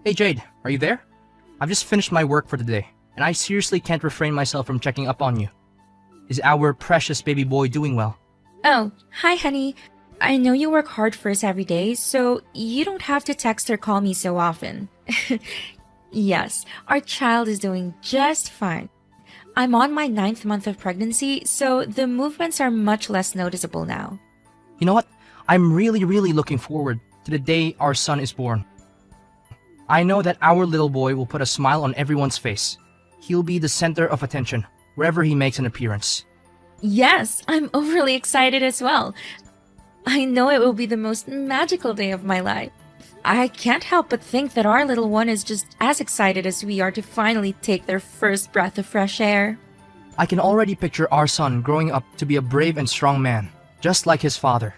Hey Jade, are you there? I've just finished my work for the day, and I seriously can't refrain myself from checking up on you. Is our precious baby boy doing well? Oh, hi, honey. I know you work hard for us every day, so you don't have to text or call me so often. Yes, our child is doing just fine. I'm on my ninth month of pregnancy, so the movements are much less noticeable now. You know what? I'm really looking forward to the day our son is born. I know that our little boy will put a smile on everyone's face. He'll be the center of attention wherever he makes an appearance. Yes, I'm overly excited as well. I know it will be the most magical day of my life. I can't help but think that our little one is just as excited as we are to finally take their first breath of fresh air. I can already picture our son growing up to be a brave and strong man, just like his father.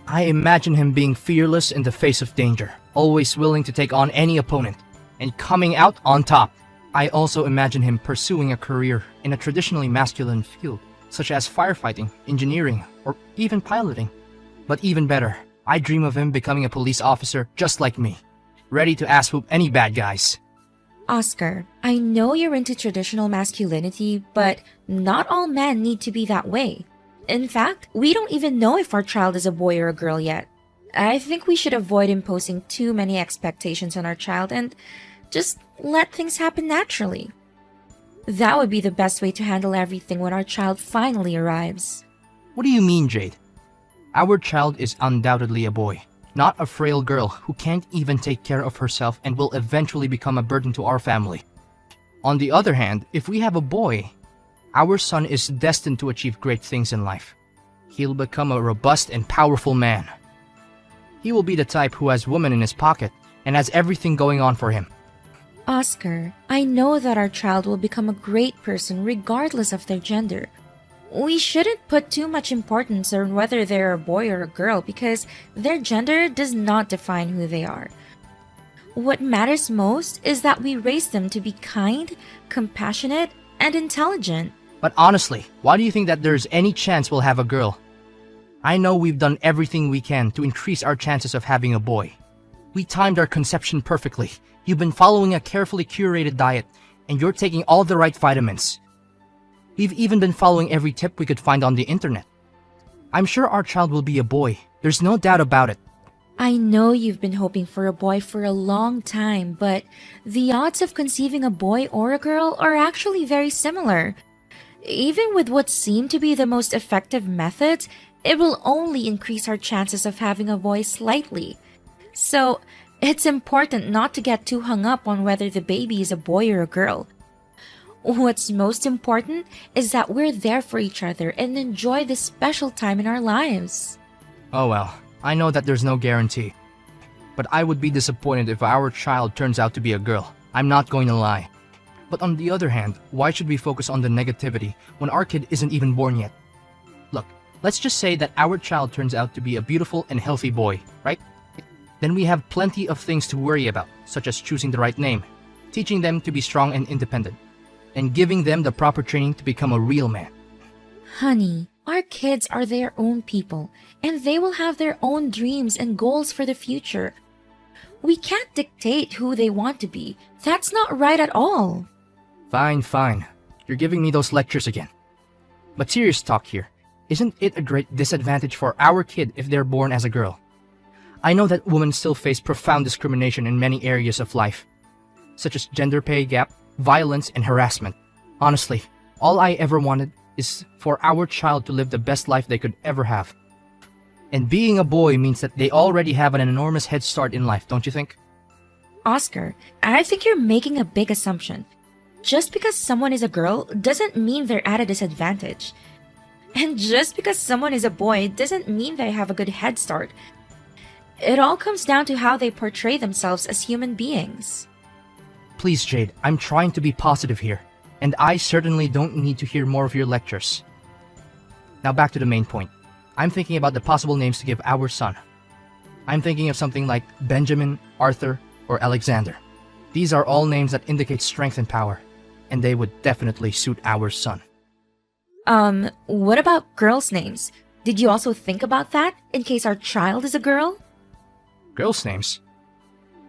I imagine him being fearless in the face of danger, always willing to take on any opponent, and coming out on top. I also imagine him pursuing a career in a traditionally masculine field, such as firefighting, engineering, or even piloting. But even better, I dream of him becoming a police officer just like me, ready to ass whoop any bad guys. Oscar, I know you're into traditional masculinity, but not all men need to be that way. In fact, we don't even know if our child is a boy or a girl yet. I think we should avoid imposing too many expectations on our child and just let things happen naturally. That would be the best way to handle everything when our child finally arrives. What do you mean, Jade? Our child is undoubtedly a boy, not a frail girl who can't even take care of herself and will eventually become a burden to our family. On the other hand, if we have a boy, our son is destined to achieve great things in life. He'll become a robust and powerful man. He will be the type who has women in his pocket and has everything going on for him. Oscar, I know that our child will become a great person regardless of their gender. We shouldn't put too much importance on whether they're a boy or a girl because their gender does not define who they are. What matters most is that we raise them to be kind, compassionate, and intelligent. But honestly, why do you think that there's any chance we'll have a girl? I know we've done everything we can to increase our chances of having a boy. We timed our conception perfectly. You've been following a carefully curated diet, and you're taking all the right vitamins. We've even been following every tip we could find on the internet. I'm sure our child will be a boy. There's no doubt about it. I know you've been hoping for a boy for a long time, but the odds of conceiving a boy or a girl are actually very similar. Even with what seem to be the most effective methods, it will only increase our chances of having a boy slightly. So, it's important not to get too hung up on whether the baby is a boy or a girl. What's most important is that we're there for each other and enjoy this special time in our lives. Oh well, I know that there's no guarantee. But I would be disappointed if our child turns out to be a girl. I'm not going to lie. But on the other hand, why should we focus on the negativity when our kid isn't even born yet? Look, let's just say that our child turns out to be a beautiful and healthy boy, right? Then we have plenty of things to worry about, such as choosing the right name, teaching them to be strong and independent, and giving them the proper training to become a real man. Honey, our kids are their own people, and they will have their own dreams and goals for the future. We can't dictate who they want to be. That's not right at all. Fine. You're giving me those lectures again. But serious talk here. Isn't it a great disadvantage for our kid if they're born as a girl? I know that women still face profound discrimination in many areas of life, such as gender pay gap, violence, and harassment. Honestly, all I ever wanted is for our child to live the best life they could ever have. And being a boy means that they already have an enormous head start in life, don't you think? Oscar, I think you're making a big assumption. Just because someone is a girl doesn't mean they're at a disadvantage. And just because someone is a boy doesn't mean they have a good head start. It all comes down to how they portray themselves as human beings. Please, Jade, I'm trying to be positive here, and I certainly don't need to hear more of your lectures. Now back to the main point. I'm thinking about the possible names to give our son. I'm thinking of something like Benjamin, Arthur, or Alexander. These are all names that indicate strength and power, and they would definitely suit our son. What about girls' names? Did you also think about that, in case our child is a girl? Girls' names?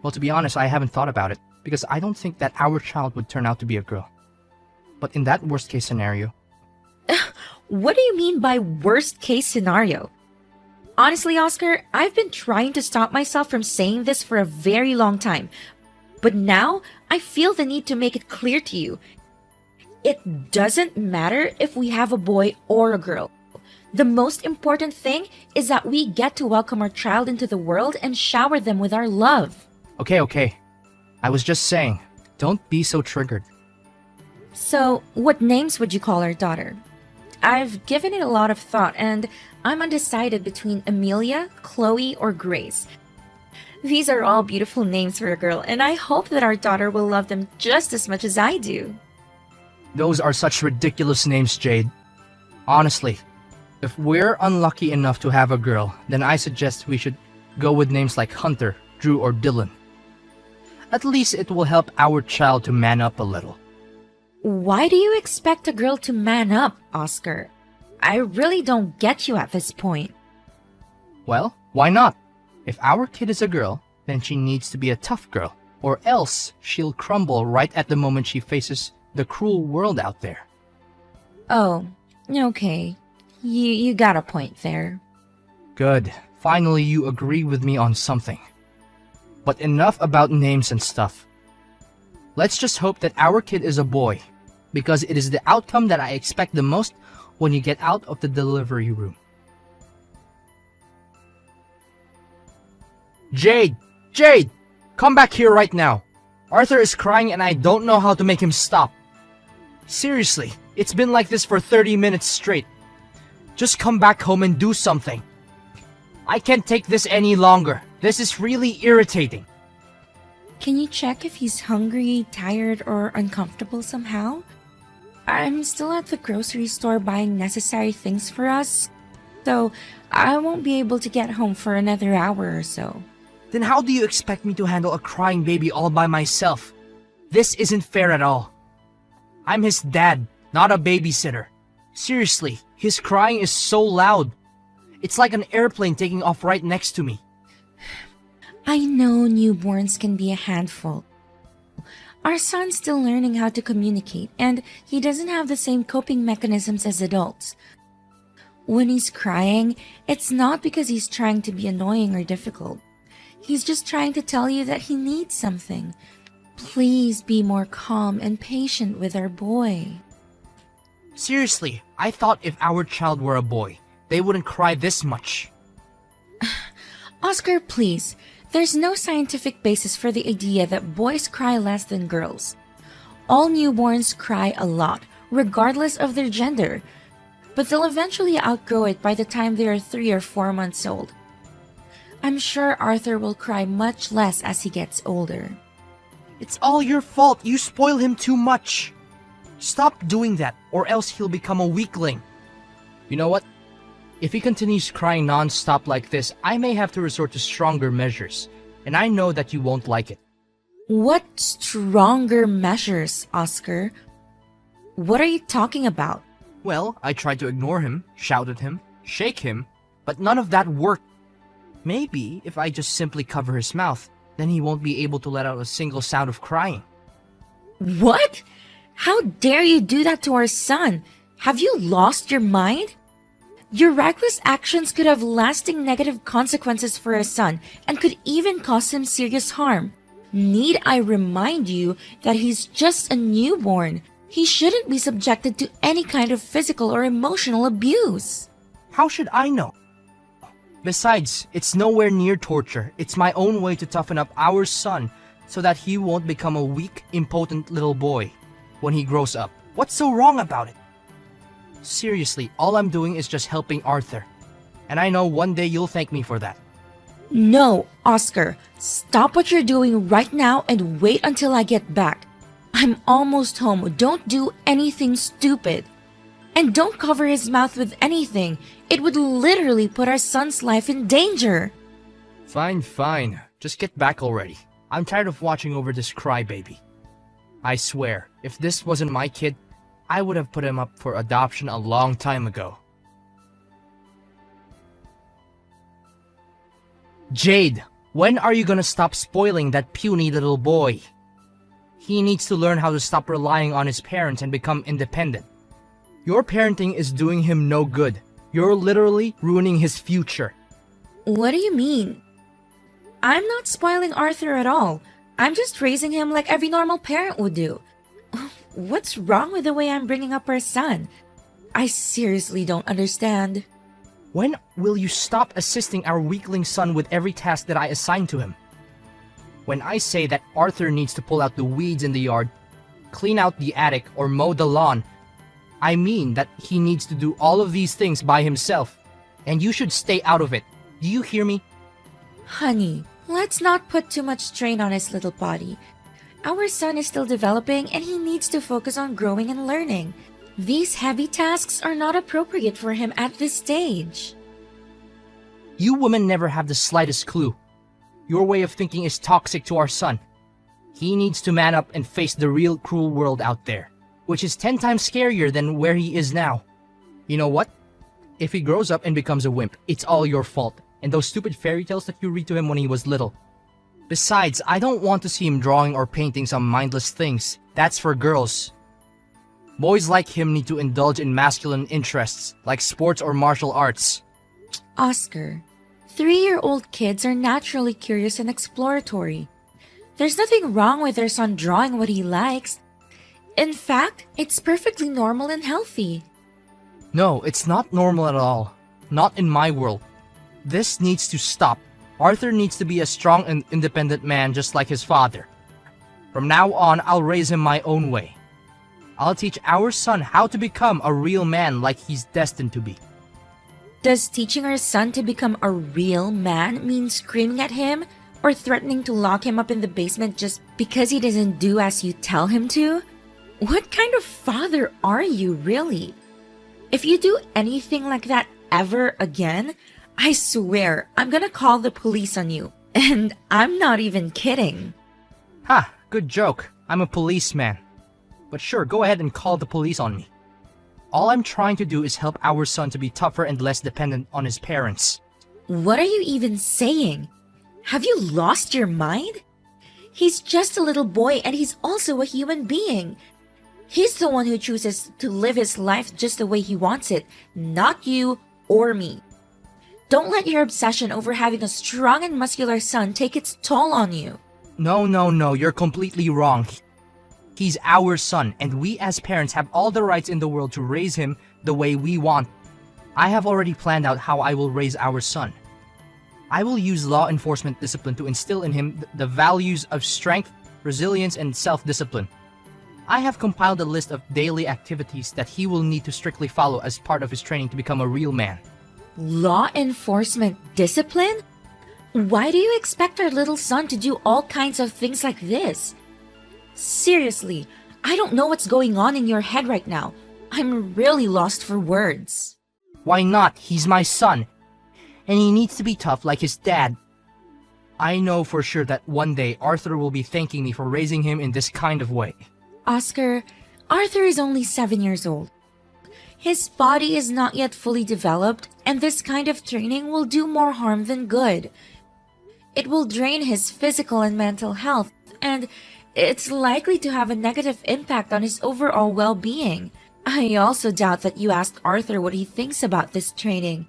Well, to be honest, I haven't thought about it because I don't think that our child would turn out to be a girl. But in that worst case scenario, What do you mean by worst case scenario? Honestly, Oscar, I've been trying to stop myself from saying this for a very long time. But now, I feel the need to make it clear to you. It doesn't matter if we have a boy or a girl. The most important thing is that we get to welcome our child into the world and shower them with our love. okay. I was just saying, don't be so triggered. So, what names would you call our daughter? I've given it a lot of thought and I'm undecided between Amelia, Chloe, or Grace. These are all beautiful names for a girl, and I hope that our daughter will love them just as much as I do. Those are such ridiculous names, Jade. Honestly, if we're unlucky enough to have a girl, then I suggest we should go with names like Hunter, Drew, or Dylan. At least it will help our child to man up a little. Why do you expect a girl to man up, Oscar? I really don't get you at this point. Well, why not? If our kid is a girl, then she needs to be a tough girl, or else she'll crumble right at the moment she faces the cruel world out there. Oh, okay. You got a point there. Good. Finally, you agree with me on something. But enough about names and stuff. Let's just hope that our kid is a boy, because it is the outcome that I expect the most when you get out of the delivery room. Jade! Jade! Come back here right now. Arthur is crying and I don't know how to make him stop. Seriously, it's been like this for 30 minutes straight. Just come back home and do something. I can't take this any longer. This is really irritating. Can you check if he's hungry, tired, or uncomfortable somehow? I'm still at the grocery store buying necessary things for us, so I won't be able to get home for another hour or so. Then how do you expect me to handle a crying baby all by myself? This isn't fair at all. I'm his dad, not a babysitter. Seriously, his crying is so loud. It's like an airplane taking off right next to me. I know newborns can be a handful. Our son's still learning how to communicate, and he doesn't have the same coping mechanisms as adults. When he's crying, it's not because he's trying to be annoying or difficult. He's just trying to tell you that he needs something. Please be more calm and patient with our boy. Seriously, I thought if our child were a boy, they wouldn't cry this much. Oscar, please. There's no scientific basis for the idea that boys cry less than girls. All newborns cry a lot, regardless of their gender, but they'll eventually outgrow it by the time they are 3 or 4 months old. I'm sure Arthur will cry much less as he gets older. It's all your fault. You spoil him too much. Stop doing that, or else he'll become a weakling. You know what? If he continues crying non-stop like this, I may have to resort to stronger measures, and I know that you won't like it. What stronger measures, Oscar? What are you talking about? Well, I tried to ignore him, shout at him, shake him, but none of that worked. Maybe if I just simply cover his mouth, then he won't be able to let out a single sound of crying. What? How dare you do that to our son? Have you lost your mind? Your reckless actions could have lasting negative consequences for our son and could even cause him serious harm. Need I remind you that he's just a newborn? He shouldn't be subjected to any kind of physical or emotional abuse. How should I know? Besides, it's nowhere near torture. It's my own way to toughen up our son so that he won't become a weak, impotent little boy when he grows up. What's so wrong about it? Seriously, all I'm doing is just helping Arthur. And I know one day you'll thank me for that. No, Oscar. Stop what you're doing right now and wait until I get back. I'm almost home. Don't do anything stupid. And don't cover his mouth with anything. It would literally put our son's life in danger. Fine. Just get back already. I'm tired of watching over this crybaby. I swear, if this wasn't my kid, I would have put him up for adoption a long time ago. Jade, When are you gonna stop spoiling that puny little boy? He needs to learn how to stop relying on his parents and become independent. Your parenting is doing him no good. You're literally ruining his future. What do you mean? I'm not spoiling Arthur at all. I'm just raising him like every normal parent would do. What's wrong with the way I'm bringing up our son? I seriously don't understand. When will you stop assisting our weakling son with every task that I assign to him? When I say that Arthur needs to pull out the weeds in the yard, clean out the attic, or mow the lawn, I mean that he needs to do all of these things by himself, and you should stay out of it. Do you hear me? Honey, let's not put too much strain on his little body. Our son is still developing and he needs to focus on growing and learning. These heavy tasks are not appropriate for him at this stage. You women never have the slightest clue. Your way of thinking is toxic to our son. He needs to man up and face the real cruel world out there, which is 10 times scarier than where he is now. You know what? If he grows up and becomes a wimp, it's all your fault, and those stupid fairy tales that you read to him when he was little. Besides, I don't want to see him drawing or painting some mindless things. That's for girls. Boys like him need to indulge in masculine interests, like sports or martial arts. Oscar, 3-year-old kids are naturally curious and exploratory. There's nothing wrong with their son drawing what he likes. In fact, it's perfectly normal and healthy. No, it's not normal at all. Not in my world. This needs to stop. Arthur needs to be a strong and independent man just like his father. From now on, I'll raise him my own way. I'll teach our son how to become a real man like he's destined to be. Does teaching our son to become a real man mean screaming at him or threatening to lock him up in the basement just because he doesn't do as you tell him to? What kind of father are you, really? If you do anything like that ever again, I swear I'm gonna call the police on you. And I'm not even kidding. Ha, good joke. I'm a policeman. But sure, go ahead and call the police on me. All I'm trying to do is help our son to be tougher and less dependent on his parents. What are you even saying? Have you lost your mind? He's just a little boy and he's also a human being. He's the one who chooses to live his life just the way he wants it, not you or me. Don't let your obsession over having a strong and muscular son take its toll on you. No, you're completely wrong. He's our son, and we as parents have all the rights in the world to raise him the way we want. I have already planned out how I will raise our son. I will use law enforcement discipline to instill in him the values of strength, resilience, and self-discipline. I have compiled a list of daily activities that he will need to strictly follow as part of his training to become a real man. Law enforcement discipline? Why do you expect our little son to do all kinds of things like this? Seriously, I don't know what's going on in your head right now. I'm really lost for words. Why not? He's my son. And he needs to be tough like his dad. I know for sure that one day Arthur will be thanking me for raising him in this kind of way. Oscar, Arthur is only 7 years old. His body is not yet fully developed, and this kind of training will do more harm than good. It will drain his physical and mental health, and it's likely to have a negative impact on his overall well-being. I also doubt that you asked Arthur what he thinks about this training.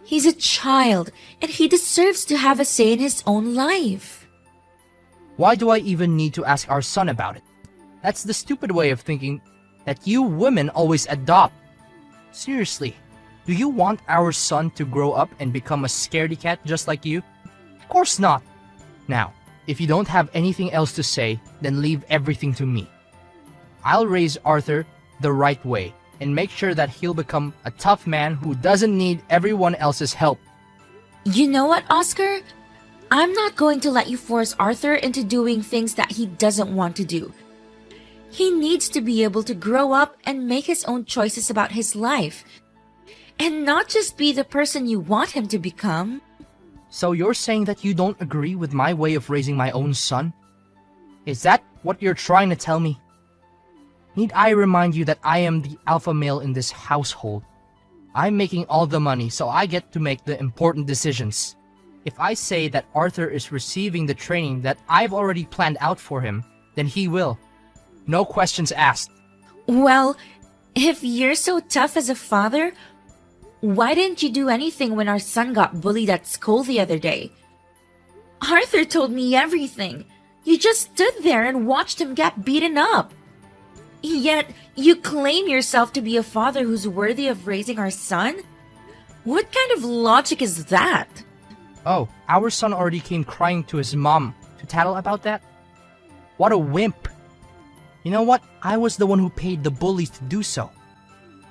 He's a child, and he deserves to have a say in his own life. Why do I even need to ask our son about it? That's the stupid way of thinking that you women always adopt. Seriously, do you want our son to grow up and become a scaredy cat just like you? Of course not. Now, if you don't have anything else to say, then leave everything to me. I'll raise Arthur the right way and make sure that he'll become a tough man who doesn't need everyone else's help. You know what, Oscar? I'm not going to let you force Arthur into doing things that he doesn't want to do. He needs to be able to grow up and make his own choices about his life. And not just be the person you want him to become. So you're saying that you don't agree with my way of raising my own son? Is that what you're trying to tell me? Need I remind you that I am the alpha male in this household? I'm making all the money, so I get to make the important decisions. If I say that Arthur is receiving the training that I've already planned out for him, then he will. No questions asked. Well, if you're so tough as a father, why didn't you do anything when our son got bullied at school the other day? Arthur told me everything. You just stood there and watched him get beaten up. Yet, you claim yourself to be a father who's worthy of raising our son? What kind of logic is that? Oh, our son already came crying to his mom to tattle about that? What a wimp! You know what? I was the one who paid the bullies to do so.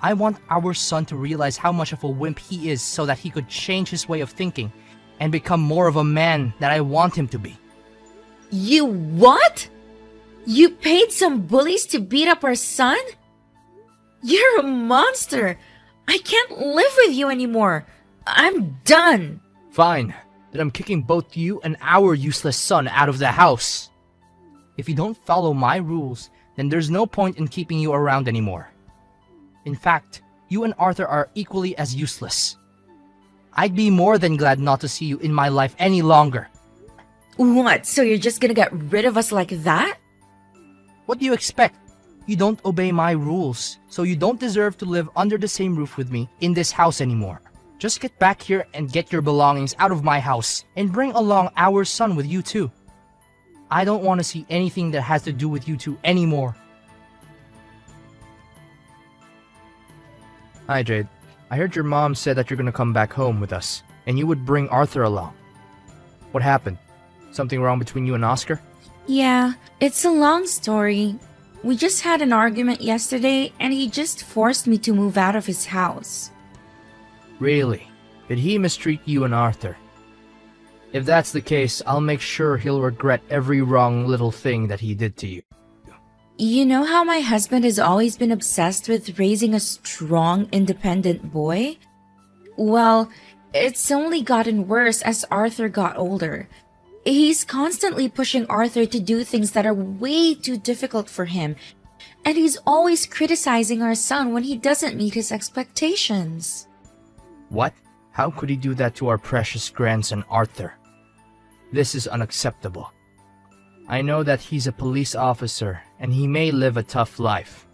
I want our son to realize how much of a wimp he is so that he could change his way of thinking and become more of a man that I want him to be. You what? You paid some bullies to beat up our son? You're a monster! I can't live with you anymore! I'm done! Fine, then I'm kicking both you and our useless son out of the house. If you don't follow my rules, then there's no point in keeping you around anymore. In fact, you and Arthur are equally as useless. I'd be more than glad not to see you in my life any longer. What, so you're just gonna get rid of us like that? What do you expect? You don't obey my rules, so you don't deserve to live under the same roof with me in this house anymore. Just get back here and get your belongings out of my house and bring along our son with you too. I don't want to see anything that has to do with you two anymore. Hi, Jade. I heard your mom said that you're gonna come back home with us, and you would bring Arthur along. What happened? Something wrong between you and Oscar? Yeah, it's a long story. We just had an argument yesterday and he just forced me to move out of his house. Really? Did he mistreat you and Arthur? If that's the case, I'll make sure he'll regret every wrong little thing that he did to you. You know how my husband has always been obsessed with raising a strong, independent boy? Well, it's only gotten worse as Arthur got older. He's constantly pushing Arthur to do things that are way too difficult for him, and he's always criticizing our son when he doesn't meet his expectations. What? How could he do that to our precious grandson Arthur? This is unacceptable. I know that he's a police officer and he may live a tough life,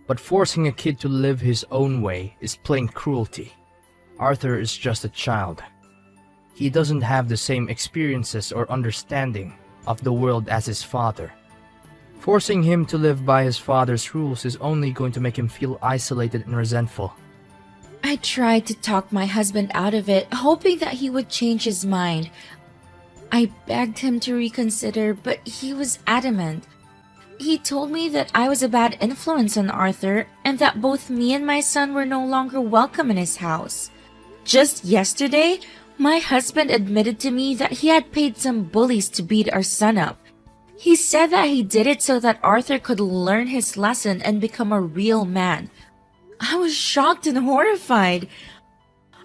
but forcing a kid to live his own way is plain cruelty. Arthur is just a child. He doesn't have the same experiences or understanding of the world as his father. Forcing him to live by his father's rules is only going to make him feel isolated and resentful. I tried to talk my husband out of it, hoping that he would change his mind. I begged him to reconsider, but he was adamant. He told me that I was a bad influence on Arthur and that both me and my son were no longer welcome in his house. Just yesterday, my husband admitted to me that he had paid some bullies to beat our son up. He said that he did it so that Arthur could learn his lesson and become a real man. I was shocked and horrified.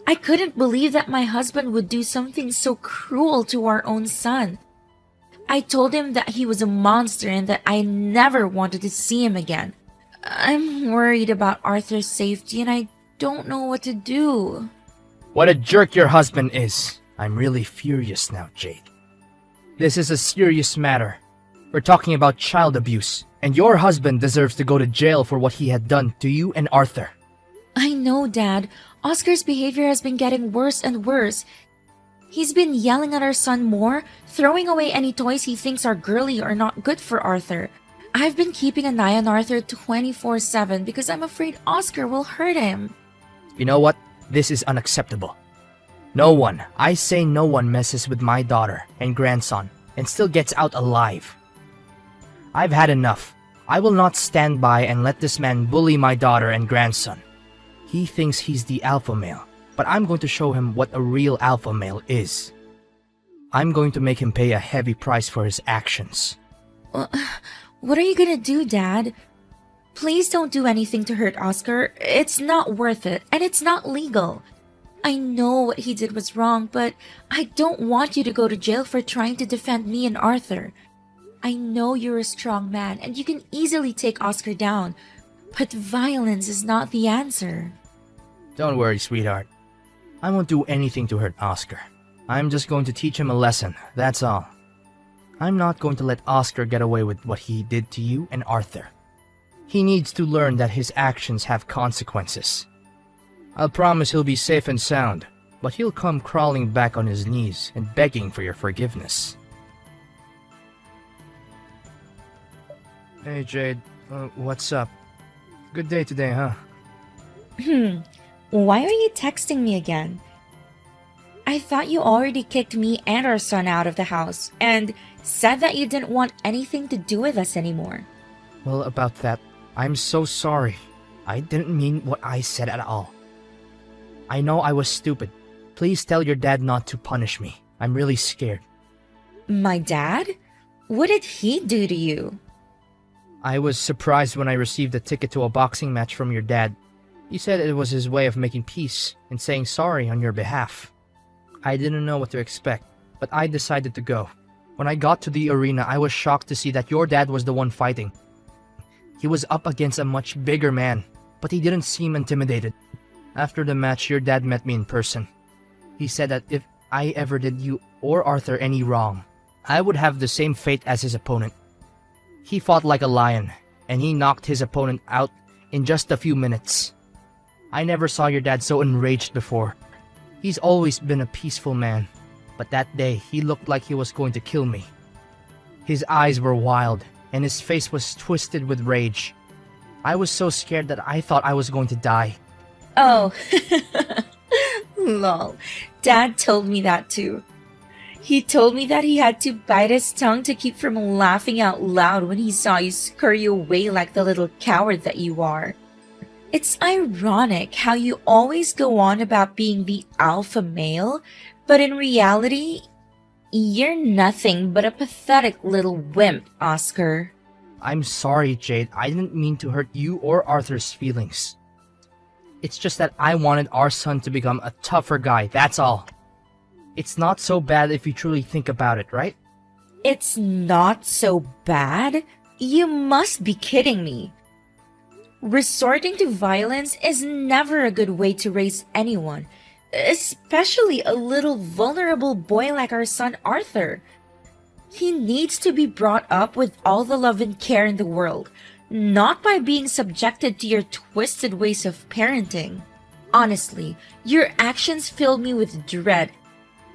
I couldn't believe that my husband would do something so cruel to our own son. I told him that he was a monster and that I never wanted to see him again. I'm worried about Arthur's safety and I don't know what to do. What a jerk your husband is. I'm really furious now, Jade. This is a serious matter. We're talking about child abuse, and your husband deserves to go to jail for what he had done to you and Arthur. I know, Dad. Oscar's behavior has been getting worse and worse. He's been yelling at our son more, throwing away any toys he thinks are girly or not good for Arthur. I've been keeping an eye on Arthur 24/7 because I'm afraid Oscar will hurt him. You know what? This is unacceptable. No one, I say no one, messes with my daughter and grandson and still gets out alive. I've had enough. I will not stand by and let this man bully my daughter and grandson. He thinks he's the alpha male, but I'm going to show him what a real alpha male is. I'm going to make him pay a heavy price for his actions. What are you gonna do, Dad? Please don't do anything to hurt Oscar. It's not worth it, and it's not legal. I know what he did was wrong, but I don't want you to go to jail for trying to defend me and Arthur. I know you're a strong man, and you can easily take Oscar down, but violence is not the answer. Don't worry, sweetheart. I won't do anything to hurt Oscar. I'm just going to teach him a lesson, that's all. I'm not going to let Oscar get away with what he did to you and Arthur. He needs to learn that his actions have consequences. I'll promise he'll be safe and sound, but he'll come crawling back on his knees and begging for your forgiveness. Hey Jade, what's up? Good day today, huh? Why are you texting me again? I thought you already kicked me and our son out of the house and said that you didn't want anything to do with us anymore. Well, about that, I'm so sorry. I didn't mean what I said at all. I know I was stupid. Please tell your dad not to punish me. I'm really scared. My dad? What did he do to you? I was surprised when I received a ticket to a boxing match from your dad. He said it was his way of making peace and saying sorry on your behalf. I didn't know what to expect, but I decided to go. When I got to the arena, I was shocked to see that your dad was the one fighting. He was up against a much bigger man, but he didn't seem intimidated. After the match, your dad met me in person. He said that if I ever did you or Arthur any wrong, I would have the same fate as his opponent. He fought like a lion, and he knocked his opponent out in just a few minutes. I never saw your dad so enraged before. He's always been a peaceful man, but that day he looked like he was going to kill me. His eyes were wild, and his face was twisted with rage. I was so scared that I thought I was going to die. Oh, lol. Dad told me that too. He told me that he had to bite his tongue to keep from laughing out loud when he saw you scurry away like the little coward that you are. It's ironic how you always go on about being the alpha male, but in reality, you're nothing but a pathetic little wimp, Oscar. I'm sorry, Jade. I didn't mean to hurt you or Arthur's feelings. It's just that I wanted our son to become a tougher guy, that's all. It's not so bad if you truly think about it, right? It's not so bad? You must be kidding me. Resorting to violence is never a good way to raise anyone, especially a little vulnerable boy like our son Arthur. He needs to be brought up with all the love and care in the world, not by being subjected to your twisted ways of parenting. Honestly, your actions fill me with dread,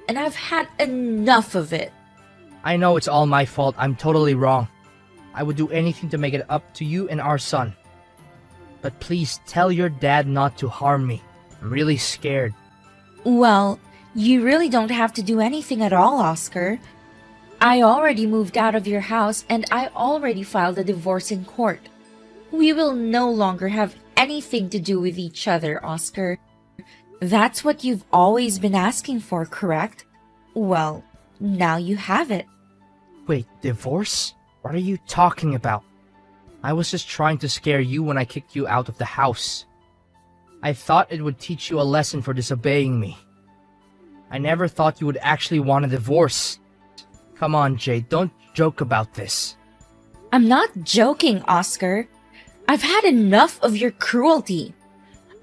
and I've had enough of it. I know it's all my fault. I'm totally wrong. I would do anything to make it up to you and our son. But please tell your dad not to harm me. I'm really scared. Well, you really don't have to do anything at all, Oscar. I already moved out of your house and I already filed a divorce in court. We will no longer have anything to do with each other, Oscar. That's what you've always been asking for, correct? Well, now you have it. Wait, divorce? What are you talking about? I was just trying to scare you when I kicked you out of the house. I thought it would teach you a lesson for disobeying me. I never thought you would actually want a divorce. Come on, Jade, don't joke about this. I'm not joking, Oscar. I've had enough of your cruelty.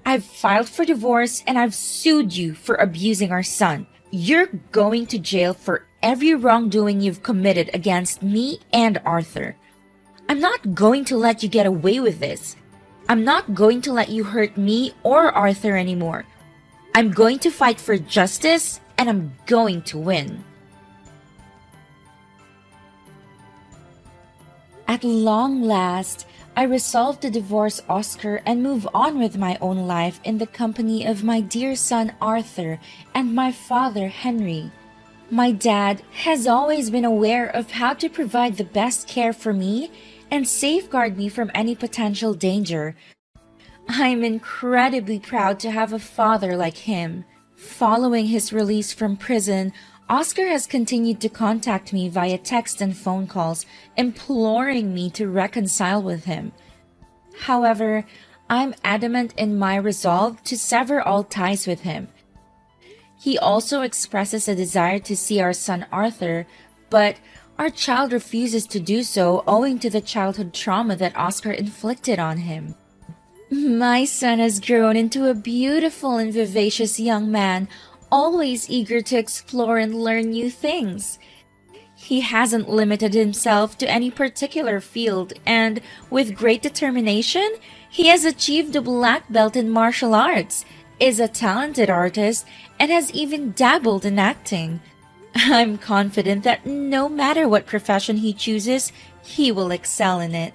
I've filed for divorce and I've sued you for abusing our son. You're going to jail for every wrongdoing you've committed against me and Arthur. I'm not going to let you get away with this. I'm not going to let you hurt me or Arthur anymore. I'm going to fight for justice and I'm going to win. At long last, I resolved to divorce Oscar and move on with my own life in the company of my dear son Arthur and my father Henry. My dad has always been aware of how to provide the best care for me and safeguard me from any potential danger. I'm incredibly proud to have a father like him. Following his release from prison, Oscar has continued to contact me via text and phone calls, imploring me to reconcile with him. However, I'm adamant in my resolve to sever all ties with him. He also expresses a desire to see our son Arthur, but our child refuses to do so owing to the childhood trauma that Oscar inflicted on him. My son has grown into a beautiful and vivacious young man, always eager to explore and learn new things. He hasn't limited himself to any particular field, and with great determination, he has achieved a black belt in martial arts, is a talented artist, and has even dabbled in acting. I'm confident that no matter what profession he chooses, he will excel in it.